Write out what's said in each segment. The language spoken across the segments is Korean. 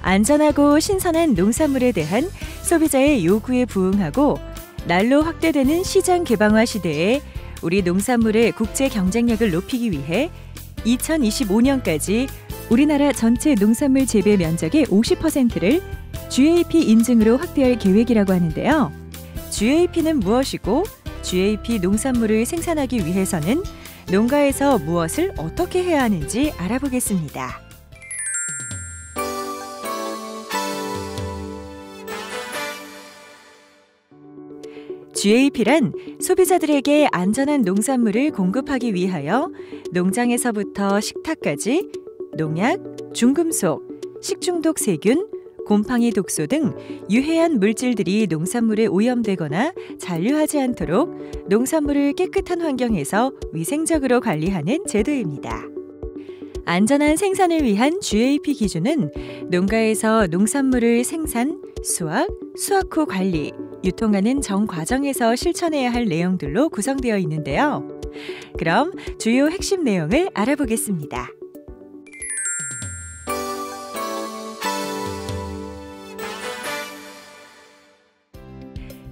안전하고 신선한 농산물에 대한 소비자의 요구에 부응하고 날로 확대되는 시장 개방화 시대에 우리 농산물의 국제 경쟁력을 높이기 위해 2025년까지 우리나라 전체 농산물 재배 면적의 50%를 GAP 인증으로 확대할 계획이라고 하는데요. GAP는 무엇이고 GAP 농산물을 생산하기 위해서는 농가에서 무엇을 어떻게 해야 하는지 알아보겠습니다. GAP란 소비자들에게 안전한 농산물을 공급하기 위하여 농장에서부터 식탁까지 농약, 중금속, 식중독 세균, 곰팡이 독소 등 유해한 물질들이 농산물에 오염되거나 잔류하지 않도록 농산물을 깨끗한 환경에서 위생적으로 관리하는 제도입니다. 안전한 생산을 위한 GAP 기준은 농가에서 농산물을 생산, 수확 후 관리, 유통하는 전 과정에서 실천해야 할 내용들로 구성되어 있는데요. 그럼 주요 핵심 내용을 알아보겠습니다.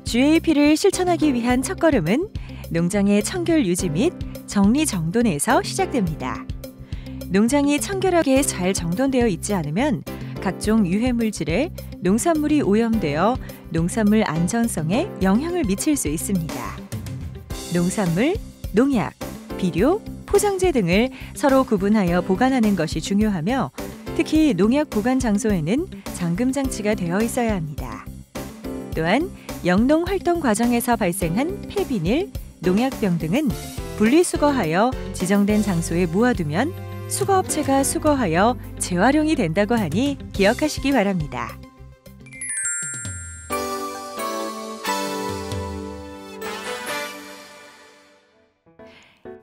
GAP를 실천하기 위한 첫걸음은 농장의 청결 유지 및 정리 정돈에서 시작됩니다. 농장이 청결하게 잘 정돈되어 있지 않으면 각종 유해 물질에 농산물이 오염되어 농산물 안전성에 영향을 미칠 수 있습니다. 농산물, 농약, 비료, 포장재 등을 서로 구분하여 보관하는 것이 중요하며 특히 농약 보관 장소에는 잠금 장치가 되어 있어야 합니다. 또한 영농 활동 과정에서 발생한 폐비닐, 농약병 등은 분리수거하여 지정된 장소에 모아두면 수거업체가 수거하여 재활용이 된다고 하니 기억하시기 바랍니다.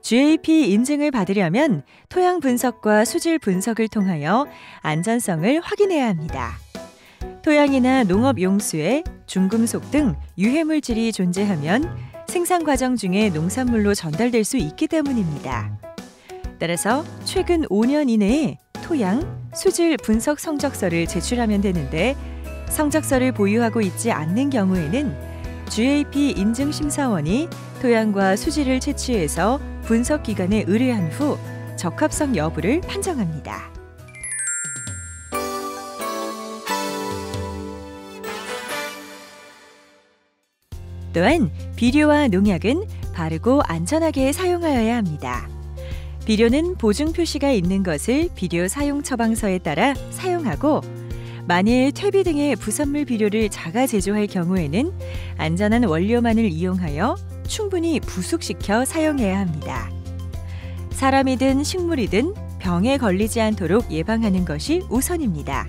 GAP 인증을 받으려면 토양 분석과 수질 분석을 통하여 안전성을 확인해야 합니다. 토양이나 농업 용수에 중금속 등 유해물질이 존재하면 생산 과정 중에 농산물로 전달될 수 있기 때문입니다. 따라서 최근 5년 이내에 토양, 수질 분석 성적서를 제출하면 되는데 성적서를 보유하고 있지 않는 경우에는 GAP 인증심사원이 토양과 수질을 채취해서 분석기관에 의뢰한 후 적합성 여부를 판정합니다. 또한 비료와 농약은 바르고 안전하게 사용하여야 합니다. 비료는 보증 표시가 있는 것을 비료 사용 처방서에 따라 사용하고 만일 퇴비 등의 부산물 비료를 자가 제조할 경우에는 안전한 원료만을 이용하여 충분히 부숙시켜 사용해야 합니다. 사람이든 식물이든 병에 걸리지 않도록 예방하는 것이 우선입니다.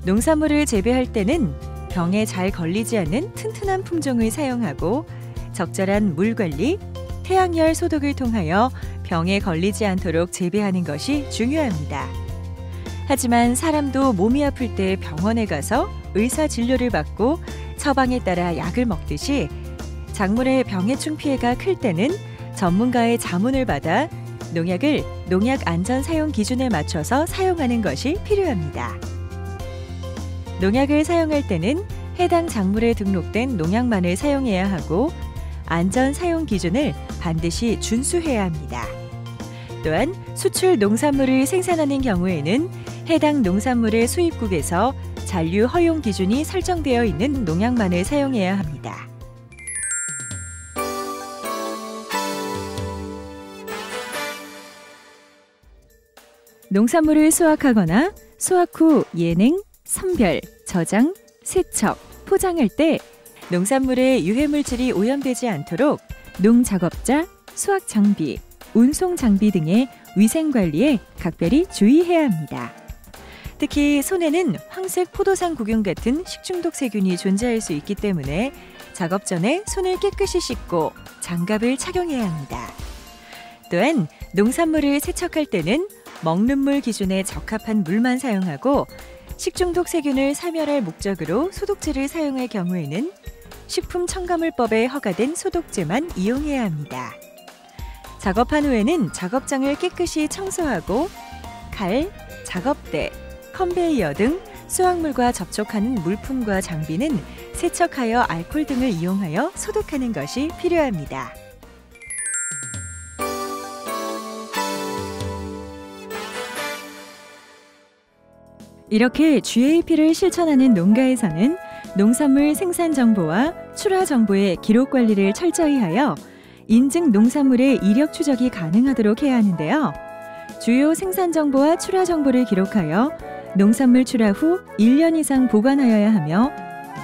농산물을 재배할 때는 병에 잘 걸리지 않는 튼튼한 품종을 사용하고 적절한 물 관리, 태양열 소독을 통하여 병에 걸리지 않도록 재배하는 것이 중요합니다. 하지만 사람도 몸이 아플 때 병원에 가서 의사 진료를 받고 처방에 따라 약을 먹듯이 작물의 병해충 피해가 클 때는 전문가의 자문을 받아 농약을 농약 안전 사용 기준에 맞춰서 사용하는 것이 필요합니다. 농약을 사용할 때는 해당 작물에 등록된 농약만을 사용해야 하고 안전 사용 기준을 반드시 준수해야 합니다. 또한 수출 농산물을 생산하는 경우에는 해당 농산물의 수입국에서 잔류 허용 기준이 설정되어 있는 농약만을 사용해야 합니다. 농산물을 수확하거나 수확 후 예냉, 선별, 저장, 세척, 포장할 때 농산물의 유해물질이 오염되지 않도록 농작업자, 수확 장비, 운송 장비 등의 위생 관리에 각별히 주의해야 합니다. 특히 손에는 황색 포도상 구균 같은 식중독 세균이 존재할 수 있기 때문에 작업 전에 손을 깨끗이 씻고 장갑을 착용해야 합니다. 또한 농산물을 세척할 때는 먹는 물 기준에 적합한 물만 사용하고 식중독 세균을 사멸할 목적으로 소독제를 사용할 경우에는 식품첨가물법에 허가된 소독제만 이용해야 합니다. 작업한 후에는 작업장을 깨끗이 청소하고 칼, 작업대, 컨베이어 등 수확물과 접촉하는 물품과 장비는 세척하여 알코올 등을 이용하여 소독하는 것이 필요합니다. 이렇게 GAP를 실천하는 농가에서는 농산물 생산 정보와 출하 정보의 기록 관리를 철저히 하여 인증 농산물의 이력 추적이 가능하도록 해야 하는데요. 주요 생산 정보와 출하 정보를 기록하여 농산물 출하 후 1년 이상 보관하여야 하며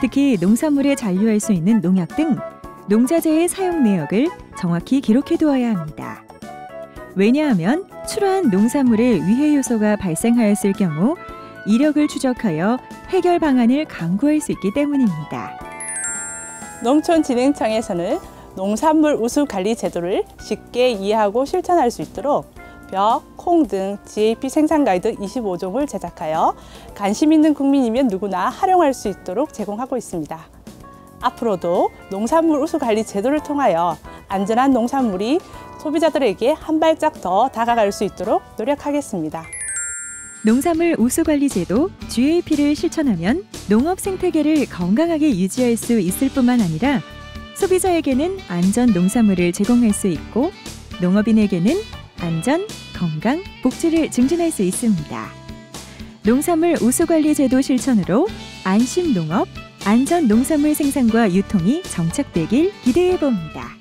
특히 농산물에 잔류할 수 있는 농약 등 농자재의 사용 내역을 정확히 기록해 두어야 합니다. 왜냐하면 출하한 농산물에 위해 요소가 발생하였을 경우 이력을 추적하여 해결 방안을 강구할 수 있기 때문입니다. 농촌진흥청에서는 농산물 우수 관리 제도를 쉽게 이해하고 실천할 수 있도록 벼, 콩 등 GAP 생산 가이드 25종을 제작하여 관심 있는 국민이면 누구나 활용할 수 있도록 제공하고 있습니다. 앞으로도 농산물 우수 관리 제도를 통하여 안전한 농산물이 소비자들에게 한 발짝 더 다가갈 수 있도록 노력하겠습니다. 농산물 우수 관리 제도 GAP를 실천하면 농업 생태계를 건강하게 유지할 수 있을 뿐만 아니라 소비자에게는 안전 농산물을 제공할 수 있고 농업인에게는 안전, 건강, 복지를 증진할 수 있습니다. 농산물 우수 관리 제도 실천으로 안심 농업, 안전 농산물 생산과 유통이 정착되길 기대해 봅니다.